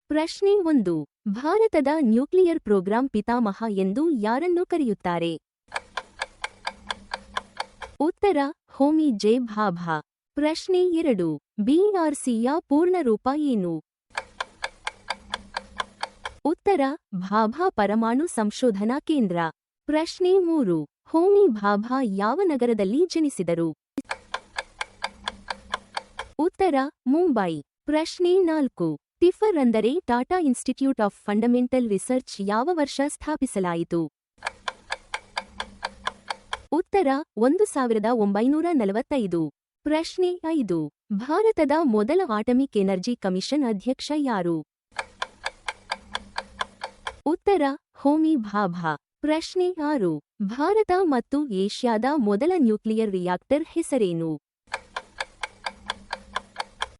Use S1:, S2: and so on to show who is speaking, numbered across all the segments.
S1: ಪ್ರಶ್ನೆ 1. ಭಾರತದ nuclear program ಪಿತಾಮಹ ಎಂದು ಯಾರನ್ನು ಕರೆಯುತ್ತಾರೆ? ಉತ್ತರ ಹೋಮಿ ಜೆ ಭಾಭಾ. ಪ್ರಶ್ನೆ 2. ಬಿಆರ್ಸಿಯ ಪೂರ್ಣರೂಪ ಏನು? ಉತ್ತರ ಭಾಭಾ ಪರಮಾಣು ಸಂಶೋಧನಾ ಕೇಂದ್ರ. ಪ್ರಶ್ನೆ 3. ಹೋಮಿ ಭಾಭಾ ಯಾವ ನಗರದಲ್ಲಿ ಜನಿಸಿದರು? ಉತ್ತರ ಮುಂಬೈ. ಪ್ರಶ್ನೆ 4. ಟಿಫರ್ ಅಂದರೆ Tata institute of fundamental research ಯಾವ ವರ್ಷ ಸ್ಥಾಪಿಸಲಾಯಿತು? ಉತ್ತರ 1945. ಪ್ರಶ್ನೆ 5. ಭಾರತದ ಮೊದಲ ಆಟಮಿಕ್ ಎನರ್ಜಿ ಕಮಿಷನ್ ಅಧ್ಯಕ್ಷ ಯಾರು? ಉತ್ತರ ಹೋಮಿ ಭಾಭಾ. ಪ್ರಶ್ನೆ 6. ಭಾರತ ಮತ್ತು ಏಷ್ಯಾದ ಮೊದಲ ನ್ಯೂಕ್ಲಿಯರ್ ರಿಯಾಕ್ಟರ್ ಹೆಸರೇನು?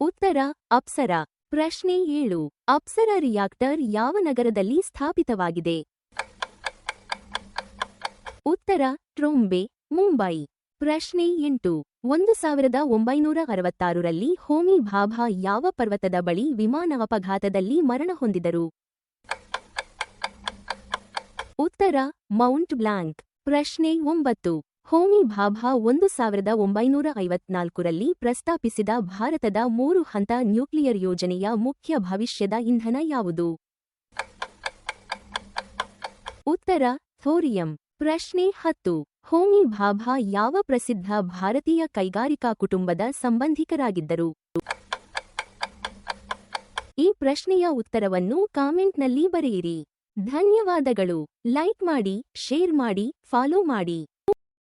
S1: ಉತ್ತರ ಅಪ್ಸರಾ. ಪ್ರಶ್ನೆ 7. ಅಪ್ಸರಾ ರಿಯಾಕ್ಟರ್ ಯಾವ ನಗರದಲ್ಲಿ ಸ್ಥಾಪಿತವಾಗಿದೆ? ಉತ್ತರ ಟ್ರೋಂಬೆ, ಮುಂಬೈ. ಪ್ರಶ್ನೆ 8. 1966ರಲ್ಲಿ ಹೋಮಿ ಭಾಭಾ ಯಾವ ಪರ್ವತದ ಬಳಿ ವಿಮಾನ ಅಪಘಾತದಲ್ಲಿ ಮರಣ ಹೊಂದಿದರು? ಉತ್ತರ ಮೌಂಟ್ ಬ್ಲಾಂಕ್. ಪ್ರಶ್ನೆ 9. ಹೋಮಿ ಭಾಭಾ 1954ರಲ್ಲಿ ಪ್ರಸ್ತಾಪಿಸಿದ ಭಾರತದ 3 ಹಂತ ನ್ಯೂಕ್ಲಿಯರ್ ಯೋಜನೆಯ ಮುಖ್ಯ ಭವಿಷ್ಯದ ಇಂಧನ ಯಾವುದು? ಉತ್ತರ ಥೋರಿಯಂ. ಪ್ರಶ್ನೆ 10. ಹೋಮಿ ಭಾಭಾ ಯಾವ ಪ್ರಸಿದ್ಧ ಭಾರತೀಯ ಕೈಗಾರಿಕಾ ಕುಟುಂಬದ ಸಂಬಂಧಿಕರಾಗಿದ್ದರು? ಈ ಪ್ರಶ್ನೆಯ ಉತ್ತರವನ್ನು ಕಾಮೆಂಟ್ನಲ್ಲಿ ಬರೆಯಿರಿ. ಧನ್ಯವಾದಗಳು. ಲೈಕ್ ಮಾಡಿ, ಶೇರ್ ಮಾಡಿ, ಫಾಲೋ ಮಾಡಿ.